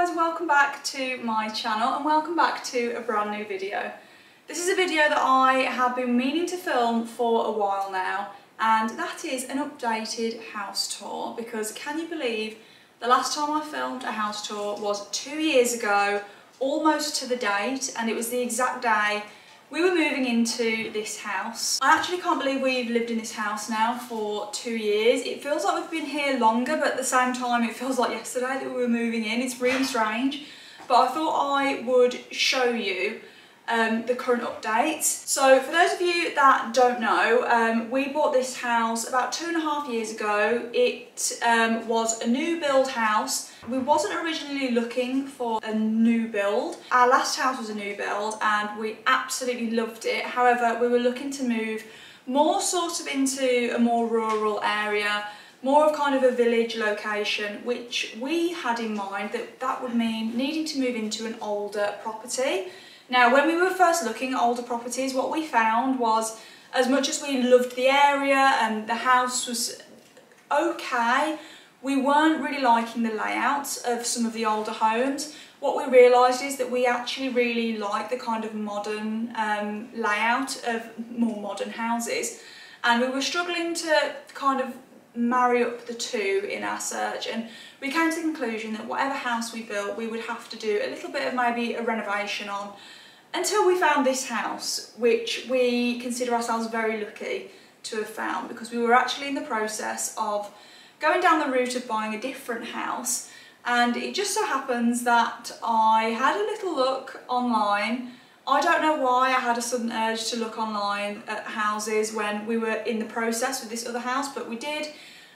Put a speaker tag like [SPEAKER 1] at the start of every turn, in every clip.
[SPEAKER 1] guys, welcome back to my channel and welcome back to a brand new video. This is a video that I have been meaning to film for a while now, and that is an updated house tour, because can you believe the last time I filmed a house tour was 2 years ago, almost to the date, and it was the exact day we were moving into this house. I actually can't believe we've lived in this house now for 2 years. It feels like we've been here longer, but at the same time it feels like yesterday that we were moving in. It's really strange, but I thought I would show you the current updates. So for those of you that don't know, we bought this house about 2.5 years ago. It was a new build house. We wasn't originally looking for a new build. Our last house was a new build and we absolutely loved it. However, we were looking to move more sort of into a more rural area, more of kind of a village location, which we had in mind that would mean needing to move into an older property. Now, when we were first looking at older properties, what we found was, as much as we loved the area and the house was okay, we weren't really liking the layout of some of the older homes. What we realised is that we actually really like the kind of modern layout of more modern houses, and we were struggling to kind of marry up the two in our search, and we came to the conclusion that whatever house we built, we would have to do a little bit of maybe a renovation on, until we found this house, which we consider ourselves very lucky to have found, because we were actually in the process of going down the route of buying a different house, and it just so happens that I had a little look online. I don't know why I had a sudden urge to look online at houses when we were in the process with this other house, but we did,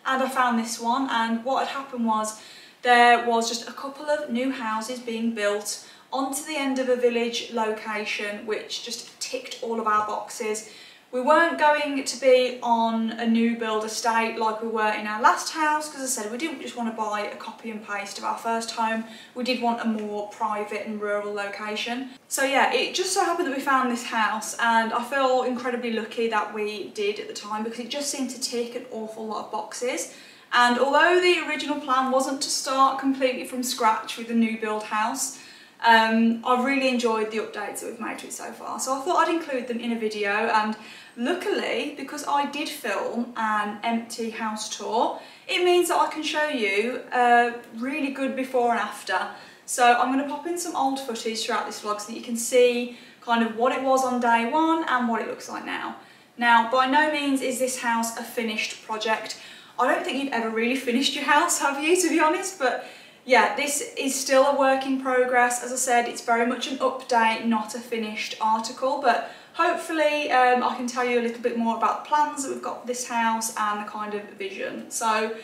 [SPEAKER 1] and I found this one. And what had happened was there was just a couple of new houses being built onto the end of a village location, which just ticked all of our boxes. We weren't going to be on a new build estate like we were in our last house, because as I said, we didn't just want to buy a copy and paste of our first home. We did want a more private and rural location. So yeah, it just so happened that we found this house, and I feel incredibly lucky that we did at the time, because it just seemed to tick an awful lot of boxes. And although the original plan wasn't to start completely from scratch with a new build house, I've really enjoyed the updates that we've made to it so far, so I thought I'd include them in a video. And luckily, because I did film an empty house tour, it means that I can show you a really good before and after. So I'm going to pop in some old footage throughout this vlog so that you can see kind of what it was on day one and what it looks like now. Now, by no means is this house a finished project. I don't think you've ever really finished your house, have you, to be honest? But yeah, this is still a work in progress. As I said, it's very much an update, not a finished article, but hopefully I can tell you a little bit more about the plans that we've got for this house and the kind of vision. So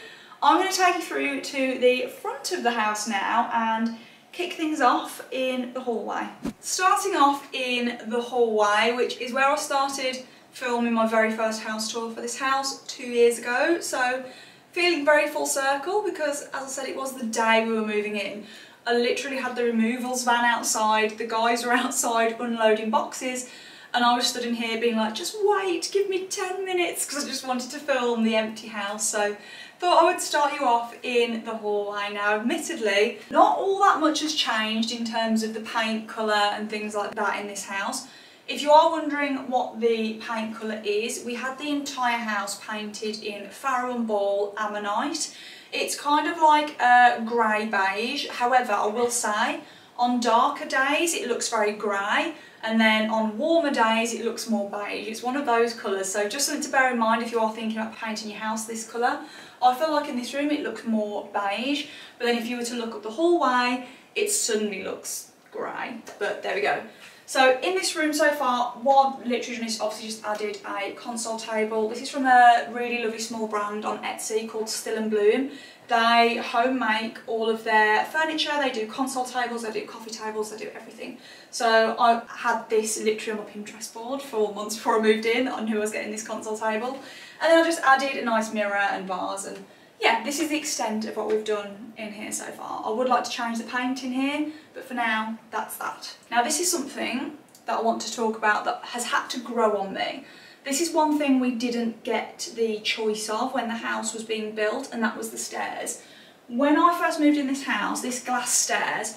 [SPEAKER 1] I'm going to take you through to the front of the house now and kick things off in the hallway. Starting off in the hallway, which is where I started filming my very first house tour for this house 2 years ago. So feeling very full circle, because as I said, it was the day we were moving in. I literally had the removals van outside, the guys were outside unloading boxes, and I was stood in here being like, just wait, give me 10 minutes, because I just wanted to film the empty house. So thought I would start you off in the hallway. Now, admittedly, not all that much has changed in terms of the paint colour and things like that in this house. If you are wondering what the paint colour is, we had the entire house painted in Farrow & Ball Ammonite. It's kind of like a grey beige. However, I will say, on darker days it looks very grey, and then on warmer days it looks more beige. It's one of those colours, so just something to bear in mind if you are thinking about painting your house this colour. I feel like in this room it looks more beige, but then if you were to look up the hallway, it suddenly looks grey. But there we go. So in this room so far, what I've literally done is obviously just added a console table. This is from a really lovely small brand on Etsy called Still & Bloom. They home make all of their furniture, they do console tables, they do coffee tables, they do everything. So I had this literally on my Pinterest board for months before I moved in. I knew I was getting this console table. And then I just added a nice mirror and vase, and yeah, this is the extent of what we've done in here so far. I would like to change the paint in here, but for now, that's that. Now, this is something that I want to talk about that has had to grow on me. This is one thing we didn't get the choice of when the house was being built, and that was the stairs. When I first moved in this house, this glass stairs,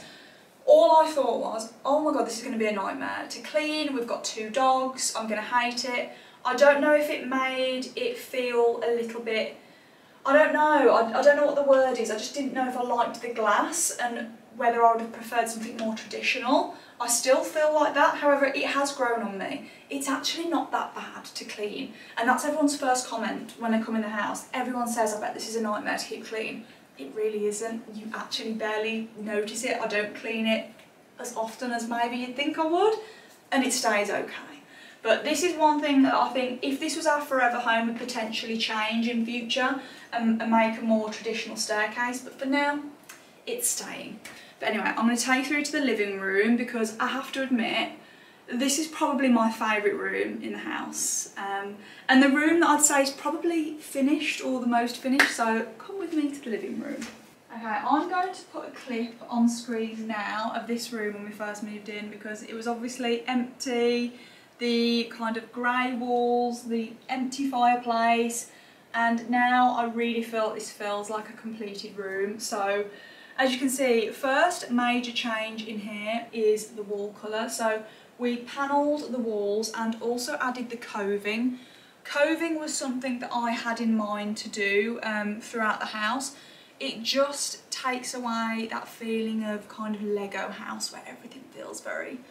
[SPEAKER 1] all I thought was, oh my god, this is going to be a nightmare to clean. We've got 2 dogs, I'm going to hate it. I don't know if it made it feel a little bit, I don't know, I don't know what the word is. I just didn't know if I liked the glass and whether I would have preferred something more traditional. I still feel like that, however it has grown on me. It's actually not that bad to clean, and that's everyone's first comment when they come in the house. Everyone says, I bet this is a nightmare to keep clean. It really isn't. You actually barely notice it. I don't clean it as often as maybe you'd think I would, and it stays okay. But this is one thing that I think if this was our forever home would potentially change in future and make a more traditional staircase, but for now it's staying. But anyway, I'm going to take you through to the living room because I have to admit this is probably my favourite room in the house, and the room that I'd say is probably finished or the most finished, so come with me to the living room. Okay, I'm going to put a clip on screen now of this room when we first moved in because it was obviously empty, the kind of grey walls, the empty fireplace, and now I really feel this feels like a completed room. So as you can see, first major change in here is the wall colour. So we panelled the walls and also added the coving. Coving was something that I had in mind to do throughout the house. It just takes away that feeling of kind of Lego house where everything feels very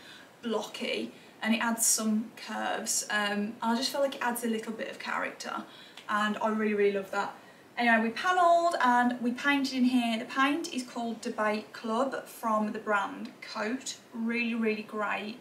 [SPEAKER 1] blocky, and it adds some curves. I just feel like it adds a little bit of character, and I really love that. Anyway, we panelled and we painted in here. The paint is called Debate Club from the brand Coat. Really great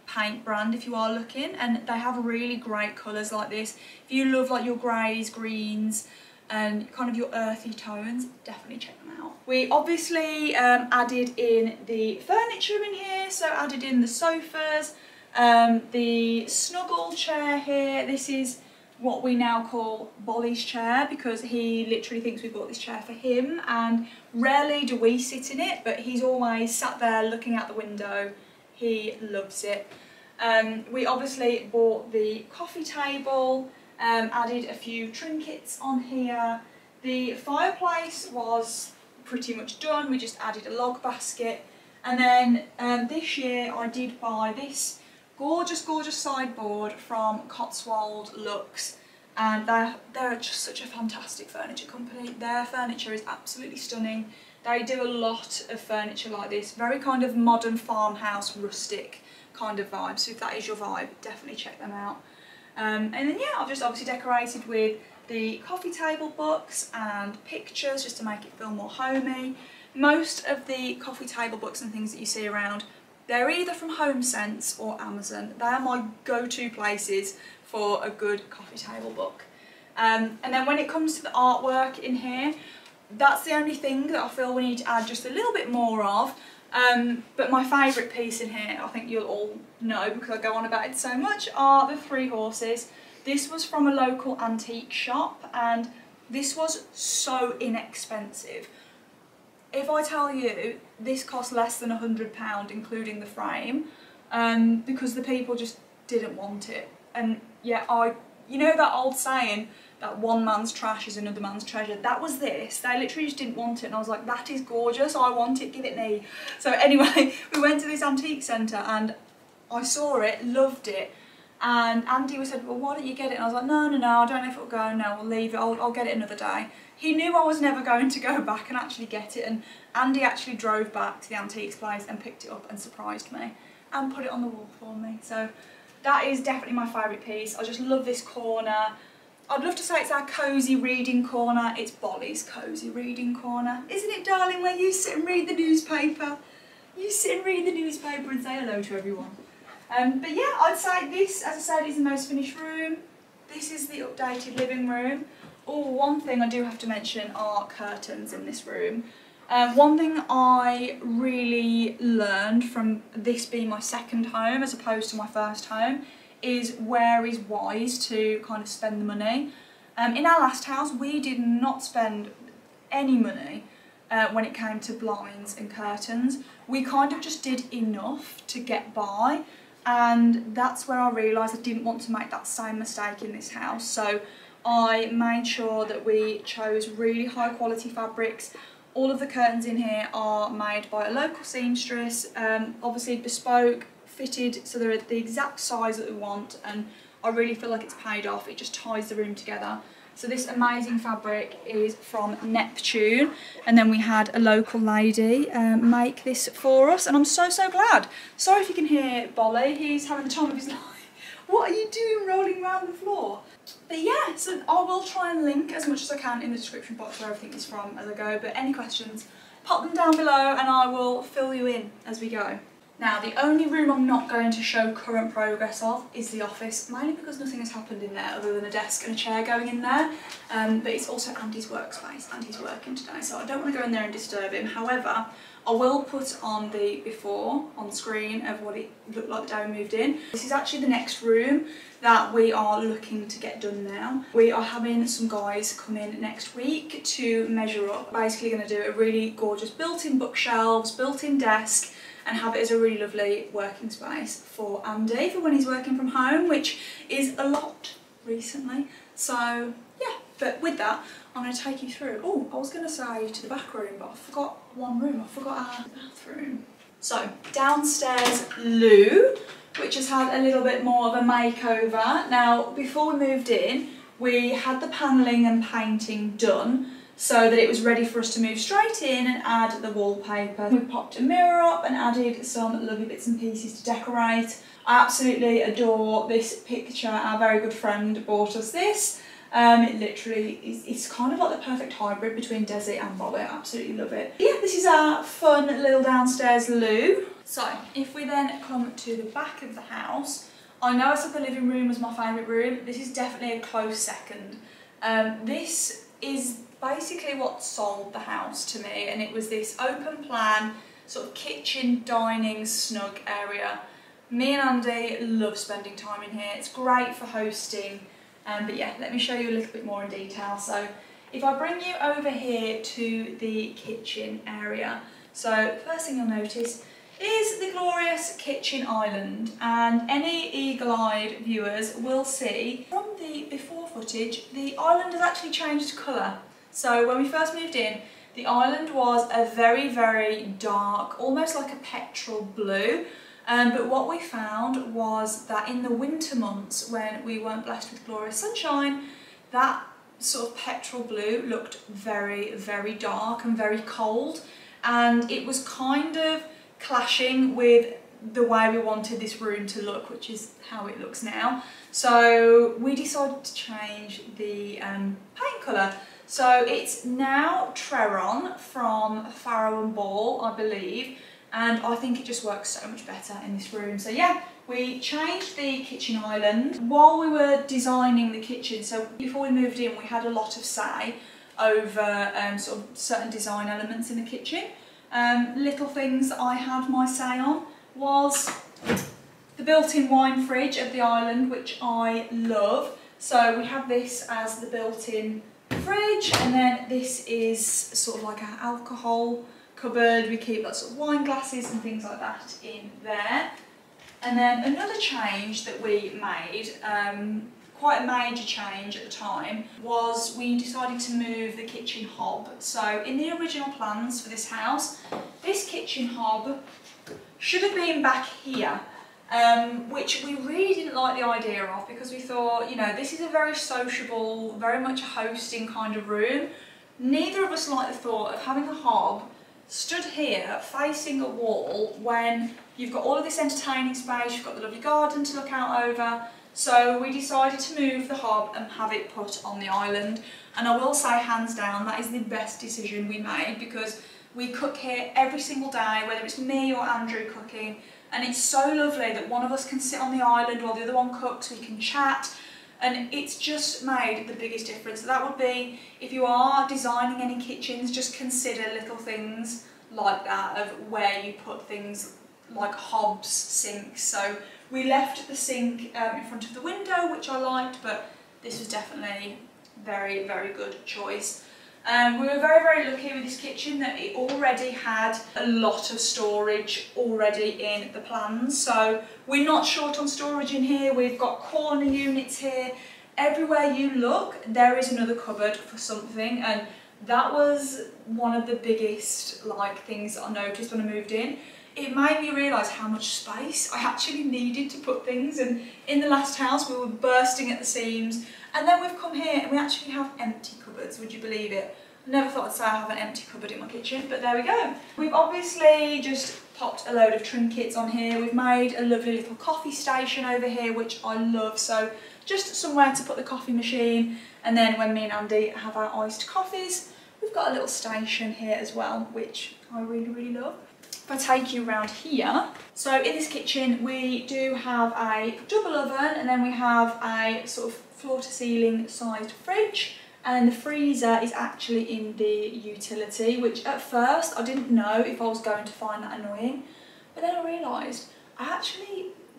[SPEAKER 1] paint brand if you are looking, and they have really great colours like this. If you love like your greys, greens and kind of your earthy tones, definitely check them out. We obviously added in the furniture in here, so added in the sofas, the snuggle chair here. This is what we now call Bolly's chair because he literally thinks we bought this chair for him, and rarely do we sit in it, but he's always sat there looking out the window. He loves it. We obviously bought the coffee table, added a few trinkets on here. The fireplace was pretty much done, we just added a log basket, and then this year I did buy this gorgeous sideboard from Cotswold Lux, and they're just such a fantastic furniture company. Their furniture is absolutely stunning. They do a lot of furniture like this, very kind of modern farmhouse, rustic kind of vibe, so if that is your vibe, definitely check them out. And then yeah, I've just obviously decorated with the coffee table books and pictures just to make it feel more homey. Most of the coffee table books and things that you see around, they're either from HomeSense or Amazon. They are my go-to places for a good coffee table book. And then when it comes to the artwork in here, that's the only thing that I feel we need to add just a little bit more of. But my favourite piece in here, I think you'll all know because I go on about it so much, are the 3 horses. This was from a local antique shop and this was so inexpensive. If I tell you, this cost less than £100 including the frame, because the people just didn't want it. And yeah, you know that old saying, that one man's trash is another man's treasure? That was this. They literally just didn't want it, and I was like, that is gorgeous, I want it, give it me. So anyway, we went to this antique centre and I saw it, loved it, and Andy said, well, why don't you get it? And I was like, no, I don't know if it'll go, no, we'll leave it, I'll get it another day. He knew I was never going to go back and actually get it, and Andy actually drove back to the antiques place and picked it up and surprised me and put it on the wall for me. So that is definitely my favourite piece. I just love this corner. I'd love to say it's our cosy reading corner. It's Bolly's cosy reading corner. Isn't it, darling, where you sit and read the newspaper? You sit and read the newspaper and say hello to everyone. But yeah, I'd say this, as I said, is the most finished room. This is the updated living room. Oh, one thing I do have to mention are curtains in this room. One thing I really learned from this being my second home as opposed to my first home is where is wise to kind of spend the money. In our last house we did not spend any money when it came to blinds and curtains. We kind of just did enough to get by, and that's where I realised I didn't want to make that same mistake in this house. So I made sure that we chose really high quality fabrics. All of the curtains in here are made by a local seamstress, obviously bespoke, fitted, so they're the exact size that we want, and I really feel like it's paid off. It just ties the room together. So this amazing fabric is from Neptune, and then we had a local lady make this for us, and I'm so glad. Sorry if you can hear Bolly, he's having the time of his life. What are you doing rolling around the floor? But yeah, so I will try and link as much as I can in the description box where everything is from as I go, but any questions, pop them down below and I will fill you in as we go. Now, the only room I'm not going to show current progress of is the office, mainly because nothing has happened in there other than a desk and a chair going in there. But it's also Andy's workspace and he's working today, so I don't want to go in there and disturb him. However, I will put on the before on screen of what it looked like the day we moved in. This is actually the next room that we are looking to get done now. We are having some guys come in next week to measure up. Basically going to do a really gorgeous built-in bookshelves, built-in desk, and have it as a really lovely working space for Andy for when he's working from home, which is a lot recently. So yeah, but with that, I'm going to take you through. Oh, I was going to say to the back room, but I forgot one room. I forgot our bathroom. So downstairs loo, which has had a little bit more of a makeover. Now, before we moved in, we had the panelling and painting done, so that it was ready for us to move straight in and add the wallpaper. We popped a mirror up and added some lovely bits and pieces to decorate. I absolutely adore this picture. Our very good friend bought us this. It literally is, it's kind of like the perfect hybrid between Desi and Bolly. I absolutely love it. Yeah, this is our fun little downstairs loo. So if we then come to the back of the house, I know I said the living room was my favourite room. This is definitely a close second. This is basically what sold the house to me, and it was this open plan sort of kitchen, dining, snug area. Me and Andy love spending time in here. It's great for hosting, but yeah, let me show you a little bit more in detail. So if I bring you over here to the kitchen area, so first thing you'll notice is the glorious kitchen island, and any eagle-eyed viewers will see from the before footage the island has actually changed colour. So when we first moved in, the island was a very dark, almost like a petrol blue, but what we found was that in the winter months when we weren't blessed with glorious sunshine, that sort of petrol blue looked very dark and very cold, and it was kind of clashing with the way we wanted this room to look, which is how it looks now. So we decided to change the paint colour. So it's now Treron from Farrow & Ball, I believe, and I think it just works so much better in this room. So yeah, we changed the kitchen island while we were designing the kitchen. So before we moved in, we had a lot of say over sort of certain design elements in the kitchen. Little things that I had my say on was the built-in wine fridge of the island, which I love. So we have this as the built-in fridge, and then this is sort of like our alcohol cupboard. We keep lots of wine glasses and things like that in there. And then another change that we made, quite a major change at the time, was we decided to move the kitchen hob. So in the original plans for this house, this kitchen hob should have been back here, which we really didn't like the idea of, because we thought, you know, this is a very sociable, very much a hosting kind of room. Neither of us liked the thought of having a hob stood here facing a wall when you've got all of this entertaining space, you've got the lovely garden to look out over. So we decided to move the hob and have it put on the island, and I will say hands down that is the best decision we made, because we cook here every single day, whether it's me or Andrew cooking, and it's so lovely that one of us can sit on the island while the other one cooks, we can chat, and it's just made the biggest difference. So that would be, if you are designing any kitchens, just consider little things like that, of where you put things like hobs, sinks. So we left the sink in front of the window, which I liked, but this was definitely very good choice. We were very lucky with this kitchen that it already had a lot of storage already in the plans. So we're not short on storage in here. We've got corner units here, everywhere you look, there is another cupboard for something, and that was one of the biggest things that I noticed when I moved in. It made me realise how much space I actually needed to put things, and in the last house we were bursting at the seams, and then we've come here and we actually have empty cupboards, would you believe it? I never thought I'd say I have an empty cupboard in my kitchen, but there we go. We've obviously just popped a load of trinkets on here. We've made a lovely little coffee station over here, which I love, so just somewhere to put the coffee machine, and then when me and Andy have our iced coffees, we've got a little station here as well, which I really, really love. If I take you around here, so in this kitchen we do have a double oven, and then we have a sort of floor to ceiling sized fridge, and the freezer is actually in the utility, which at first I didn't know if I was going to find that annoying, but then I realised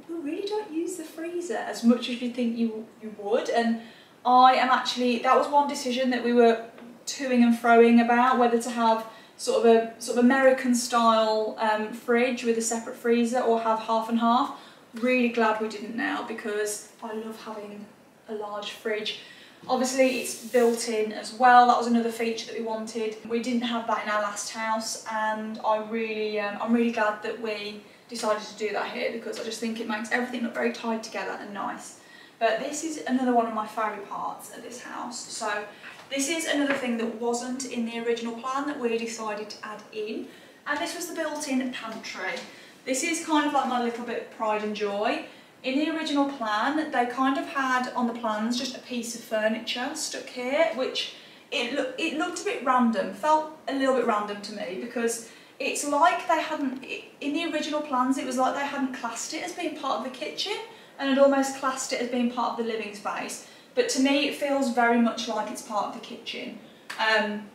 [SPEAKER 1] we really don't use the freezer as much as you think you would, and that was one decision that we were toing and froing about, whether to have sort of American style fridge with a separate freezer or have half and half. Really glad we didn't now, because I love having a large fridge. Obviously it's built in as well, that was another feature that we wanted. We didn't have that in our last house, and I'm really glad that we decided to do that here, because I just think it makes everything look very tied together and nice. But this is another one of my favourite parts of this house. So this is another thing that wasn't in the original plan that we decided to add in, and this was the built-in pantry. This is kind of like my little bit of pride and joy. In the original plan, they kind of had on the plans just a piece of furniture stuck here, which it looked a bit random, felt a little bit random to me, because it's like they hadn't, in the original plans it was like they hadn't classed it as being part of the kitchen, and had almost classed it as being part of the living space. But to me it feels very much like it's part of the kitchen.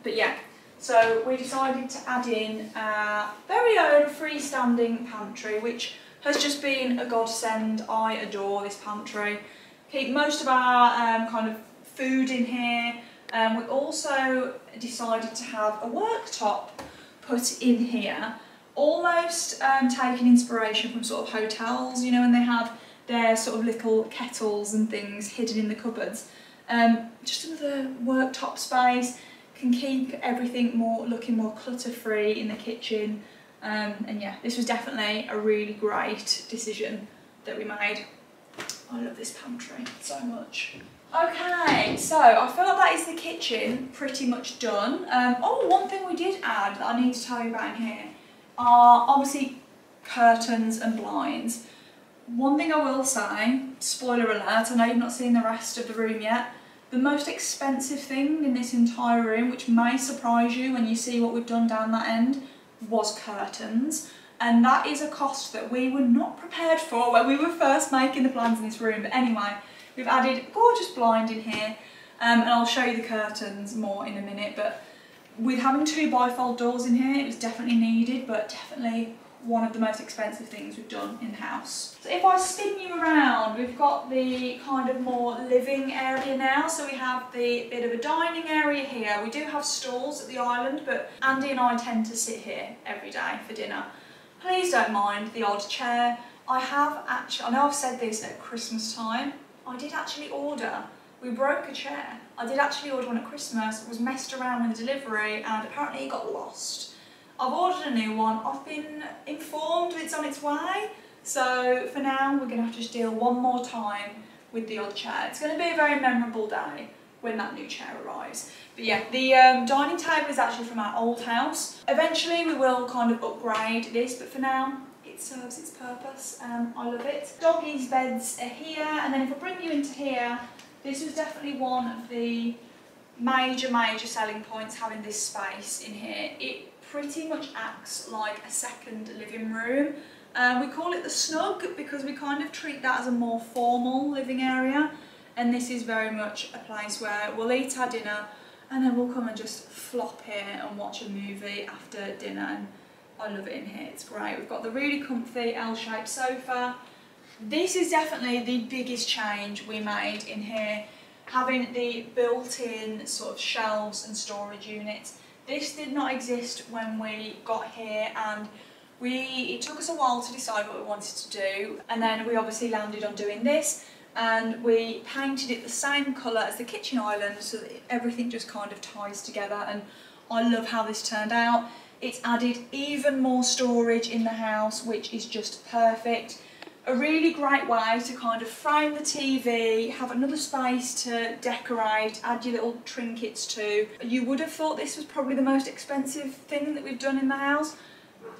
[SPEAKER 1] But yeah, so we decided to add in our very own freestanding pantry, which has just been a godsend. I adore this pantry. Keep most of our kind of food in here. We also decided to have a worktop put in here, almost taking inspiration from sort of hotels, you know, when they have their sort of little kettles and things hidden in the cupboards. Just another worktop space, can keep everything looking more clutter-free in the kitchen. And yeah, this was definitely a really great decision that we made. I love this pantry so much. Okay, so I feel like that is the kitchen pretty much done. Oh, one thing we did add that I need to tell you about in here are obviously curtains and blinds. One thing I will say, spoiler alert, I know you've not seen the rest of the room yet, the most expensive thing in this entire room, which may surprise you when you see what we've done down that end, was curtains. And that is a cost that we were not prepared for when we were first making the plans in this room. But anyway, we've added a gorgeous blind in here, and I'll show you the curtains more in a minute. But with having two bifold doors in here, it was definitely needed, but definitely one of the most expensive things we've done in the house. So if I spin you around, we've got the kind of more living area now. So we have the bit of a dining area here. We do have stalls at the island, but Andy and I tend to sit here every day for dinner. Please don't mind the odd chair. I know I've said this at Christmas time, I did actually order. We broke a chair. I did actually order one at Christmas, was messed around with the delivery, and apparently it got lost. I've ordered a new one. I've been informed it's on its way. So for now, we're going to have to just deal one more time with the odd chair. It's going to be a very memorable day when that new chair arrives. But yeah, the dining table is actually from our old house. Eventually we will kind of upgrade this, but for now it serves its purpose. I love it. Doggies' beds are here, and then if I bring you into here, this was definitely one of the major selling points, having this space in here. It pretty much acts like a second living room. We call it the snug because we kind of treat that as a more formal living area, and this is very much a place where we'll eat our dinner and then we'll come and just flop here and watch a movie after dinner, and I love it in here, it's great. We've got the really comfy L-shaped sofa. This is definitely the biggest change we made in here, having the built-in sort of shelves and storage units. This did not exist when we got here, and it took us a while to decide what we wanted to do, and then we obviously landed on doing this. and we painted it the same colour as the kitchen island so that everything just kind of ties together, and I love how this turned out. It's added even more storage in the house, which is just perfect. A really great way to kind of frame the TV, have another space to decorate, add your little trinkets to. You would have thought this was probably the most expensive thing that we've done in the house.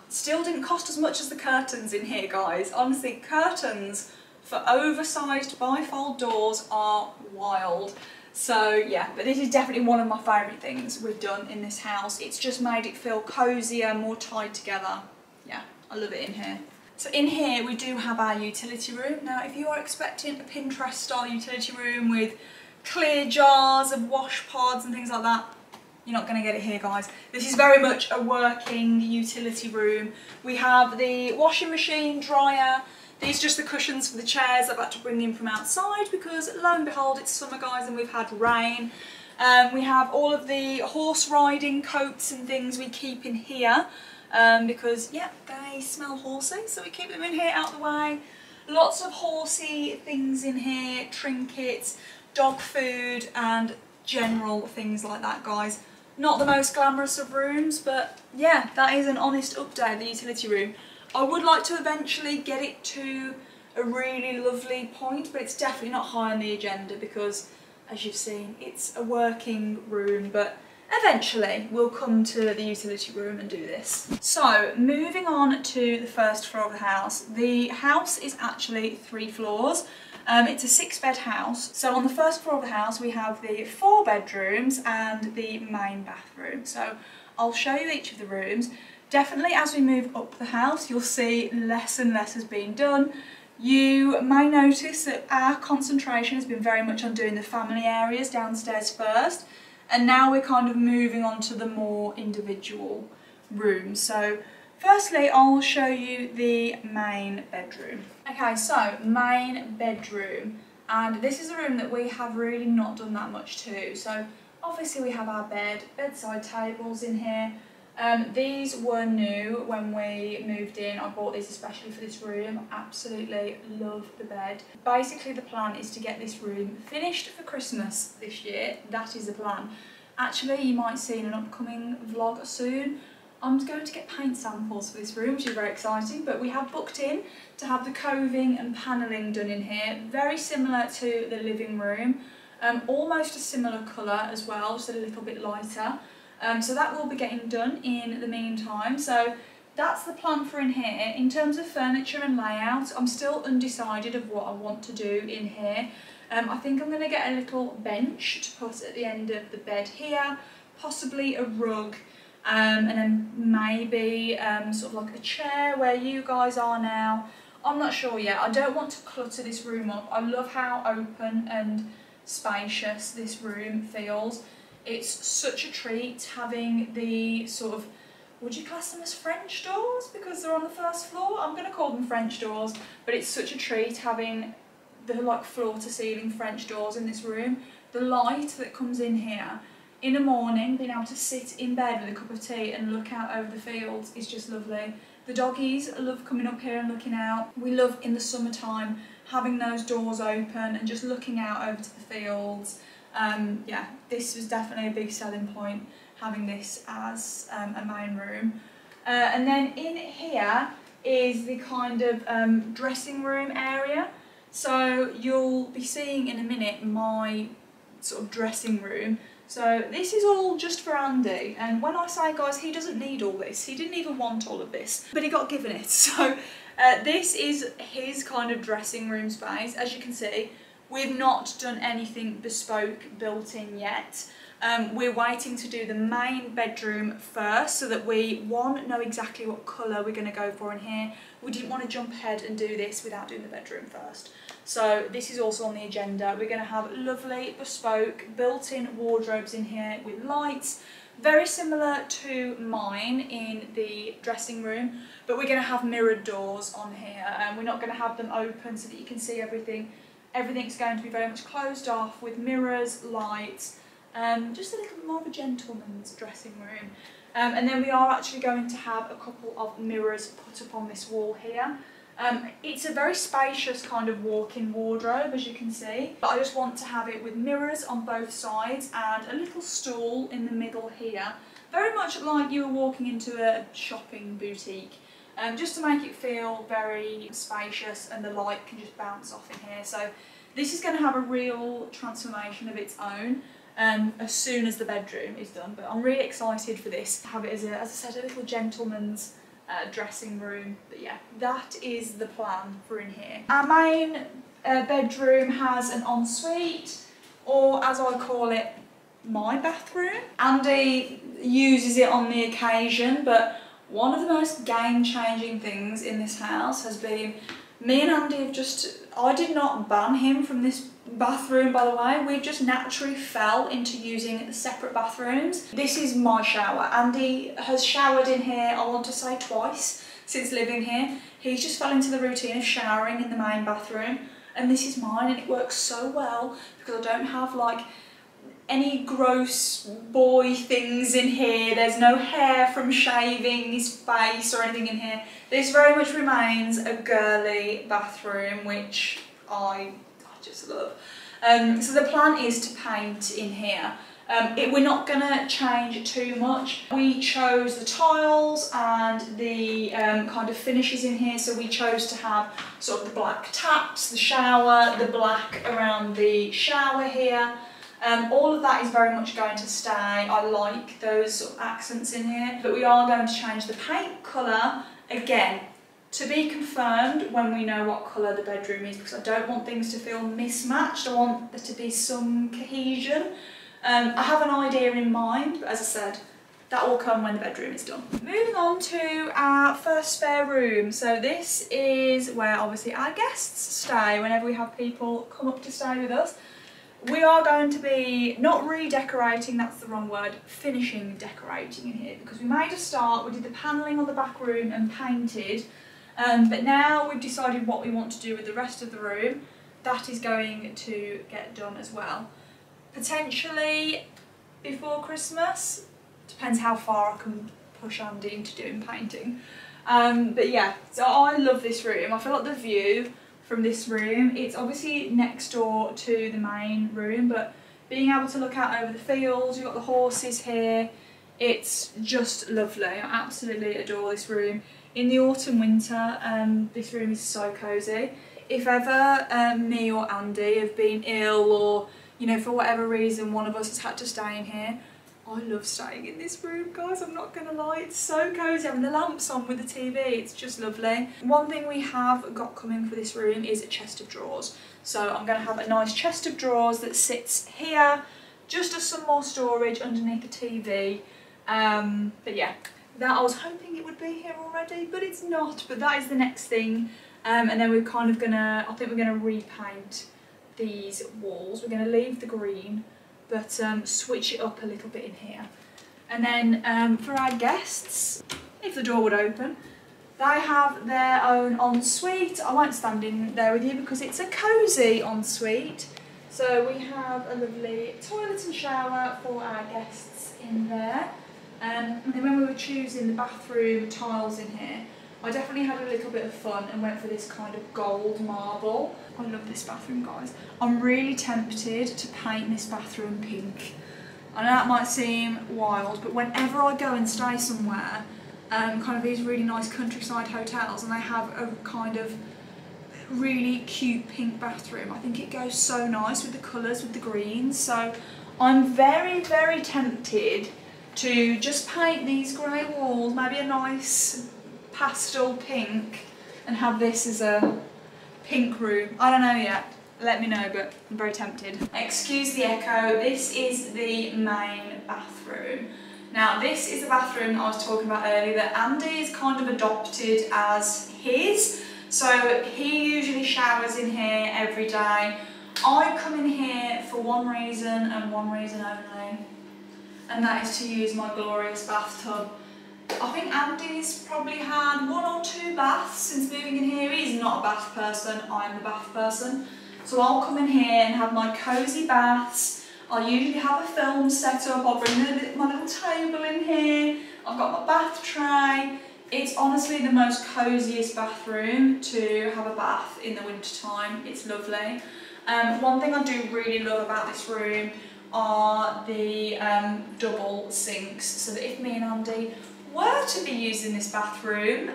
[SPEAKER 1] Still didn't cost as much as the curtains in here, guys. Honestly, curtains for oversized bifold doors are wild. So yeah, but this is definitely one of my favourite things we've done in this house. It's just made it feel cosier, more tied together. Yeah, I love it in here. So in here we do have our utility room. Now if you are expecting a Pinterest style utility room with clear jars of wash pods and things like that, you're not going to get it here, guys. This is very much a working utility room. We have the washing machine, dryer. These are just the cushions for the chairs. I've had to bring them from outside because lo and behold it's summer, guys, and we've had rain. We have all of the horse riding coats and things we keep in here. Because yeah, they smell horsey, so we keep them in here out of the way. Lots of horsey things in here, trinkets, dog food and general things like that, guys. Not the most glamorous of rooms, but yeah, that is an honest update of the utility room. I would like to eventually get it to a really lovely point, but it's definitely not high on the agenda because, as you've seen, it's a working room, but eventually we'll come to the utility room and do this. So moving on to the first floor of the house. The house is actually 3 floors. It's a 6-bed house. So on the first floor of the house we have the 4 bedrooms and the main bathroom. So I'll show you each of the rooms. Definitely as we move up the house you'll see less and less has been done. You may notice that our concentration has been very much on doing the family areas downstairs first. And now we're kind of moving on to the more individual rooms. So firstly, I'll show you the main bedroom. Okay, so main bedroom. And this is a room that we have really not done that much to. So obviously we have our bed, bedside tables in here. These were new when we moved in. I bought these especially for this room. Absolutely love the bed. Basically the plan is to get this room finished for Christmas this year. That is the plan. Actually, you might see in an upcoming vlog soon, I'm going to get paint samples for this room, which is very exciting, but we have booked in to have the coving and panelling done in here. Very similar to the living room. Almost a similar colour as well, just a little bit lighter. So that will be getting done in the meantime. So that's the plan for in here. In terms of furniture and layout, I'm still undecided of what I want to do in here. I think I'm going to get a little bench to put at the end of the bed here, possibly a rug, and then maybe sort of like a chair where you guys are now. I'm not sure yet. I don't want to clutter this room up. I love how open and spacious this room feels. It's such a treat having the sort of, would you class them as French doors because they're on the first floor? I'm going to call them French doors, but it's such a treat having the like floor to ceiling French doors in this room. The light that comes in here in the morning, being able to sit in bed with a cup of tea and look out over the fields is just lovely. The doggies love coming up here and looking out. We love in the summertime having those doors open and just looking out over to the fields. Yeah, this was definitely a big selling point, having this as a main room. And then in here is the kind of dressing room area. So you'll be seeing in a minute my sort of dressing room. So this is all just for Andy, and when I say, guys, he doesn't need all this, he didn't even want all of this, but he got given it. So this is his kind of dressing room space. As you can see, we've not done anything bespoke built in yet. We're waiting to do the main bedroom first so that we, one, know exactly what colour we're going to go for in here. We didn't want to jump ahead and do this without doing the bedroom first. So this is also on the agenda. We're going to have lovely bespoke built-in wardrobes in here with lights, very similar to mine in the dressing room, but we're going to have mirrored doors on here, and we're not going to have them open so that you can see everything. Everything's going to be very much closed off with mirrors, lights, just a little more of a gentleman's dressing room. And then we are actually going to have a couple of mirrors put up on this wall here. It's a very spacious kind of walk-in wardrobe, as you can see, but I just want to have it with mirrors on both sides and a little stool in the middle here, very much like you were walking into a shopping boutique, just to make it feel very spacious and the light can just bounce off in here. So this is going to have a real transformation of its own as soon as the bedroom is done, but I'm really excited for this. Have it as I said, a little gentleman's dressing room. But yeah, that is the plan for in here. Our main bedroom has an ensuite, or as I call it, my bathroom. Andy uses it on the occasion, but one of the most game-changing things in this house has been me and Andy have just, I did not ban him from this bathroom, by the way. We just naturally fell into using separate bathrooms. This is my shower. Andy has showered in here, I want to say twice since living here. He's just fell into the routine of showering in the main bathroom, and this is mine, and it works so well because I don't have like any gross boy things in here. There's no hair from shaving his face or anything in here. This very much remains a girly bathroom, which I just love. So the plan is to paint in here. We're not going to change too much. We chose the tiles and the kind of finishes in here, so we chose to have sort of the black taps, the shower, the black around the shower here. All of that is very much going to stay. I like those sort of accents in here, but we are going to change the paint colour again, to be confirmed when we know what colour the bedroom is, because I don't want things to feel mismatched. I want there to be some cohesion. I have an idea in mind, but as I said, that will come when the bedroom is done. Moving on to our first spare room. So this is where obviously our guests stay whenever we have people come up to stay with us. We are going to be not redecorating, that's the wrong word, finishing decorating in here, because we made a start, we did the panelling on the back room and painted, but now we've decided what we want to do with the rest of the room. That is going to get done as well. Potentially before Christmas, depends how far I can push Andy into doing painting. But yeah, so I love this room. I feel like the view from this room, it's obviously next door to the main room, but being able to look out over the fields, you've got the horses here, it's just lovely. I absolutely adore this room. In the autumn winter, this room is so cosy. If ever me or Andy have been ill, or you know, for whatever reason one of us has had to stay in here, I love staying in this room, guys, I'm not gonna lie, it's so cosy, having the lamps on with the TV, it's just lovely. One thing we have got coming for this room is a chest of drawers. So I'm gonna have a nice chest of drawers that sits here, just as some more storage underneath the TV. But yeah, that I was hoping it would be here already, but it's not, but that is the next thing. And then we're kind of gonna, I think we're gonna repaint these walls. We're gonna leave the green, but switch it up a little bit in here. And then for our guests, if the door would open, they have their own ensuite. I won't stand in there with you because it's a cosy ensuite. So we have a lovely toilet and shower for our guests in there. And then when we were choosing the bathroom tiles in here, I definitely had a little bit of fun and went for this kind of gold marble. I love this bathroom, guys. I'm really tempted to paint this bathroom pink. I know that might seem wild, but whenever I go and stay somewhere, kind of these really nice countryside hotels, and they have a kind of really cute pink bathroom, I think it goes so nice with the colours, with the greens. So I'm very, very tempted to just paint these grey walls, maybe a nice pastel pink, and have this as a pink room. I don't know yet, let me know, but I'm very tempted. Excuse the echo, this is the main bathroom. Now this is the bathroom I was talking about earlier that Andy is kind of adopted as his. So he usually showers in here every day. I come in here for one reason and one reason only, and that is to use my glorious bathtub. I think Andy's probably had 1 or 2 baths since moving in here. He's not a bath person, I'm the bath person. So I'll come in here and have my cosy baths. I usually have a film set up, I'll bring my little table in here. I've got my bath tray. It's honestly the most cosiest bathroom to have a bath in the winter time. It's lovely. One thing I do really love about this room are the double sinks, so that if me and Andy were to be using this bathroom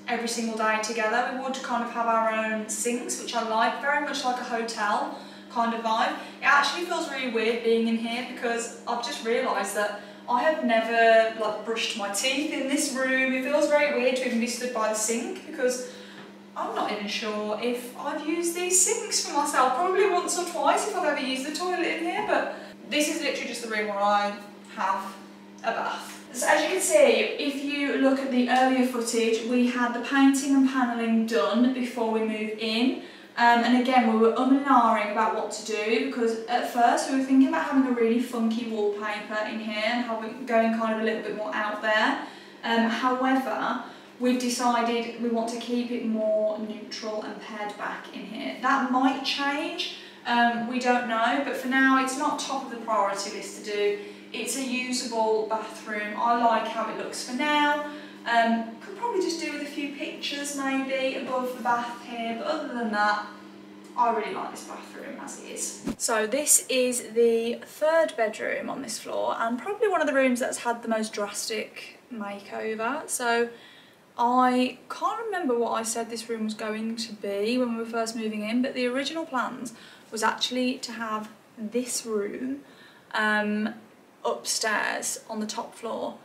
[SPEAKER 1] every single day together, we would kind of have our own sinks, which I like, very much like a hotel kind of vibe. It actually feels really weird being in here because I've just realised that I have never like brushed my teeth in this room. It feels very weird to even be stood by the sink because I'm not even sure if I've used these sinks for myself. Probably once or twice if I've ever used the toilet in here, but this is literally just the room where I have a bath. So as you can see, if you look at the earlier footage, we had the painting and panelling done before we moved in. And again, we were umming and ahhing about what to do because at first we were thinking about having a really funky wallpaper in here and going kind of a little bit more out there. However, we've decided we want to keep it more neutral and pared back in here. That might change, we don't know, but for now it's not top of the priority list to do. It's a usable bathroom. I like how it looks for now. Could probably just do with a few pictures maybe above the bath here, but other than that, I really like this bathroom as it is. So this is the third bedroom on this floor and probably one of the rooms that's had the most drastic makeover. So I can't remember what I said this room was going to be when we were first moving in, but the original plans was actually to have this room upstairs on the top floor.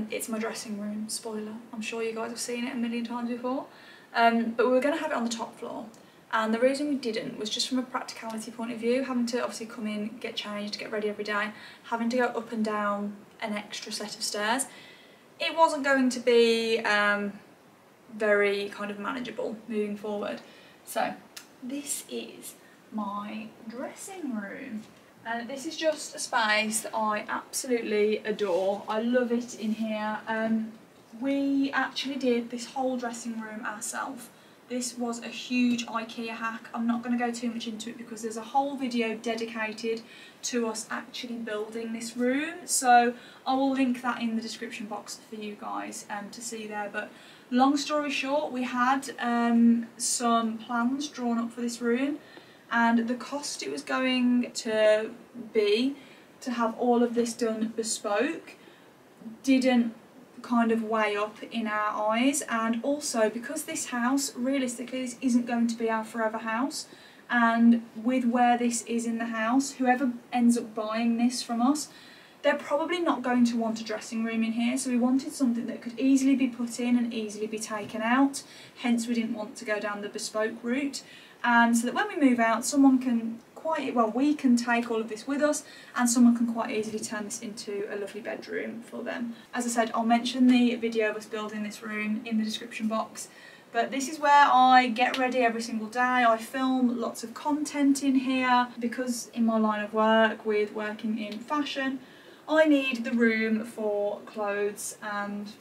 [SPEAKER 1] It's my dressing room, spoiler. I'm sure you guys have seen it a million times before. But we were going to have it on the top floor. And the reason we didn't was just from a practicality point of view, having to obviously come in, get changed, get ready every day, having to go up and down an extra set of stairs. It wasn't going to be very kind of manageable moving forward. So this is my dressing room. And this is just a space that I absolutely adore. I love it in here. We actually did this whole dressing room ourselves. This was a huge IKEA hack. I'm not going to go too much into it because there's a whole video dedicated to us actually building this room. So I will link that in the description box for you guys to see there. But long story short, we had some plans drawn up for this room, and the cost it was going to be to have all of this done bespoke didn't kind of weigh up in our eyes. And also because this house, realistically, this isn't going to be our forever house, and with where this is in the house, whoever ends up buying this from us, they're probably not going to want a dressing room in here, so we wanted something that could easily be put in and easily be taken out, hence we didn't want to go down the bespoke route. And so that when we move out, someone can we can take all of this with us and someone can quite easily turn this into a lovely bedroom for them. As I said, I'll mention the video of us building this room in the description box, but this is where I get ready every single day. I film lots of content in here because in my line of work with working in fashion, I need the room for clothes, and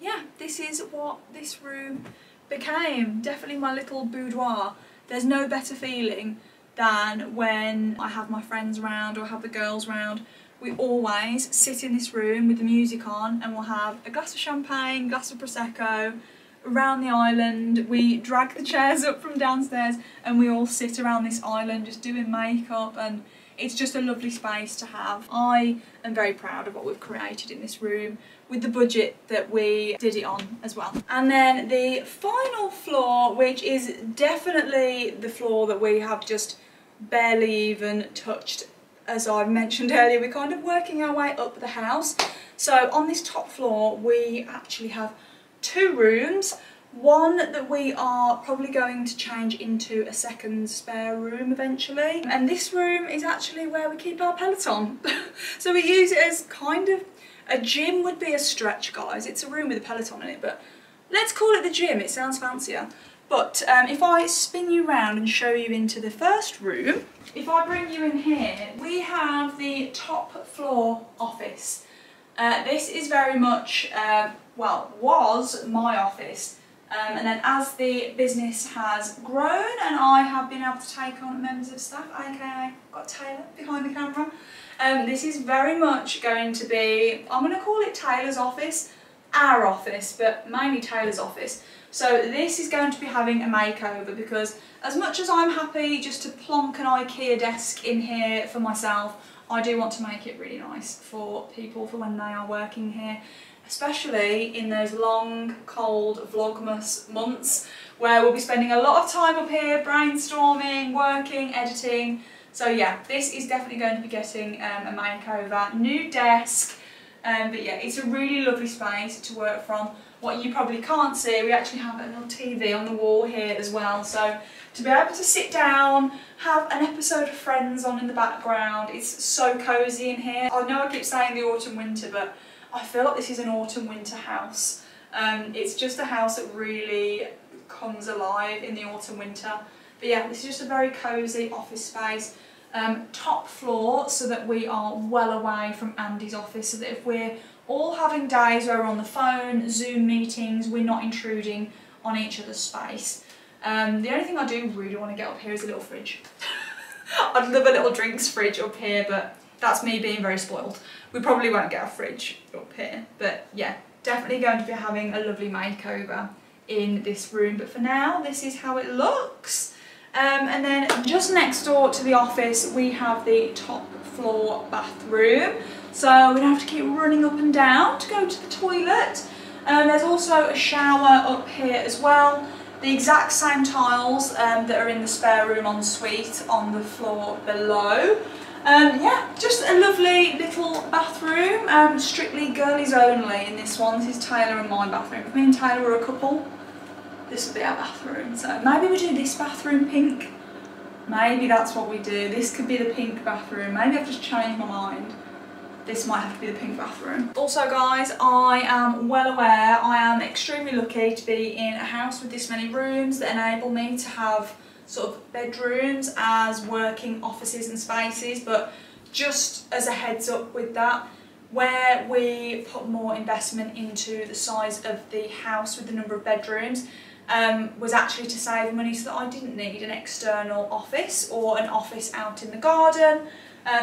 [SPEAKER 1] yeah, this is what this room became. Definitely my little boudoir. There's no better feeling than when I have my friends around or have the girls round. We always sit in this room with the music on and we'll have a glass of champagne, glass of Prosecco, around the island. We drag the chairs up from downstairs and we all sit around this island just doing makeup, and it's just a lovely space to have. I am very proud of what we've created in this room with the budget that we did it on as well. And then the final floor, which is definitely the floor that we have just barely even touched. As I mentioned earlier, we're kind of working our way up the house. So on this top floor, we actually have two rooms. One that we are probably going to change into a second spare room eventually. And this room is actually where we keep our Peloton. So we use it as kind of a gym would be a stretch, guys. It's a room with a Peloton in it, but let's call it the gym. It sounds fancier. But if I spin you round and show you into the first room, if I bring you in here, we have the top floor office. This is very much, well, was my office. And then as the business has grown and I have been able to take on members of staff, aka got Taylor behind the camera, this is very much going to be, I'm going to call it Taylor's office. our office, but mainly Taylor's office. So this is going to be having a makeover, because as much as I'm happy just to plonk an IKEA desk in here for myself, I do want to make it really nice for people for when they are working here, especially in those long, cold, vlogmas months where we'll be spending a lot of time up here brainstorming, working, editing. So yeah, this is definitely going to be getting a makeover. New desk, but yeah, it's a really lovely space to work from. What you probably can't see, we actually have a little TV on the wall here as well, so to be able to sit down, have an episode of Friends on in the background, it's so cosy in here. I know I keep saying the autumn winter, but I feel like this is an autumn winter house. It's just a house that really comes alive in the autumn winter. But yeah, this is just a very cosy office space. Top floor, so that we are well away from Andy's office, so that if we're all having days where we're on the phone, Zoom meetings, we're not intruding on each other's space. The only thing I do really want to get up here is a little fridge. I'd love a little drinks fridge up here, but that's me being very spoiled. We probably won't get a fridge up here, but yeah, definitely going to be having a lovely makeover in this room. But for now, this is how it looks. And then just next door to the office, we have the top floor bathroom. So we don't have to keep running up and down to go to the toilet. There's also a shower up here as well. The exact same tiles that are in the spare room en suite on the floor below. Yeah, just a lovely little bathroom. Strictly girlies only in this one. This is Taylor and my bathroom. If me and Taylor are a couple, this will be our bathroom. So maybe we do this bathroom pink. Maybe that's what we do. This could be the pink bathroom. Maybe I've just changed my mind. This might have to be the pink bathroom. Also guys, I am well aware I am extremely lucky to be in a house with this many rooms that enable me to have sort of bedrooms as working offices and spaces, but just as a heads up with that, where we put more investment into the size of the house with the number of bedrooms was actually to save money, so that I didn't need an external office or an office out in the garden.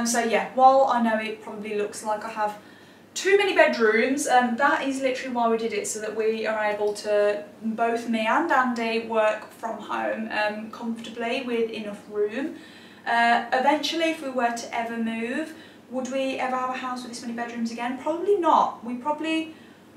[SPEAKER 1] So yeah, while I know it probably looks like I have too many bedrooms, that is literally why we did it, so that we are able to, both me and Andy, work from home comfortably with enough room. Eventually, if we were to ever move, would we ever have a house with this many bedrooms again? Probably not. We probably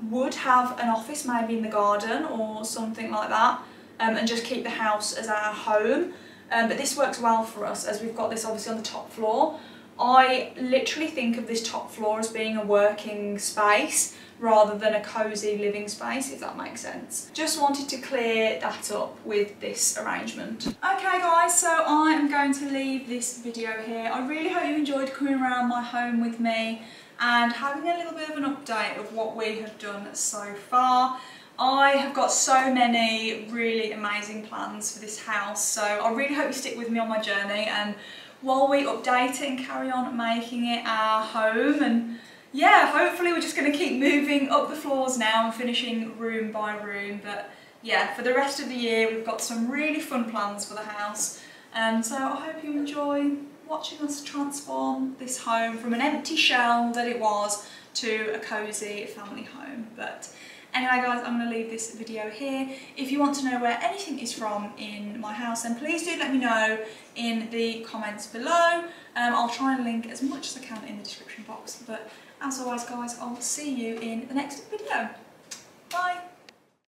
[SPEAKER 1] would have an office maybe in the garden or something like that, and just keep the house as our home. But this works well for us, as we've got this obviously on the top floor. I literally think of this top floor as being a working space rather than a cosy living space, if that makes sense. Just wanted to clear that up with this arrangement. Okay guys, so I am going to leave this video here. I really hope you enjoyed coming around my home with me and having a little bit of an update of what we have done so far. I have got so many really amazing plans for this house, so I really hope you stick with me on my journey, and while we update it and carry on making it our home. And yeah, hopefully we're just going to keep moving up the floors now and finishing room by room. But yeah, for the rest of the year we've got some really fun plans for the house, and so I hope you enjoy watching us transform this home from an empty shell that it was to a cosy family home. But anyway guys, I'm going to leave this video here. If you want to know where anything is from in my house, then please do let me know in the comments below. I'll try and link as much as I can in the description box. But as always guys, I'll see you in the next video. Bye!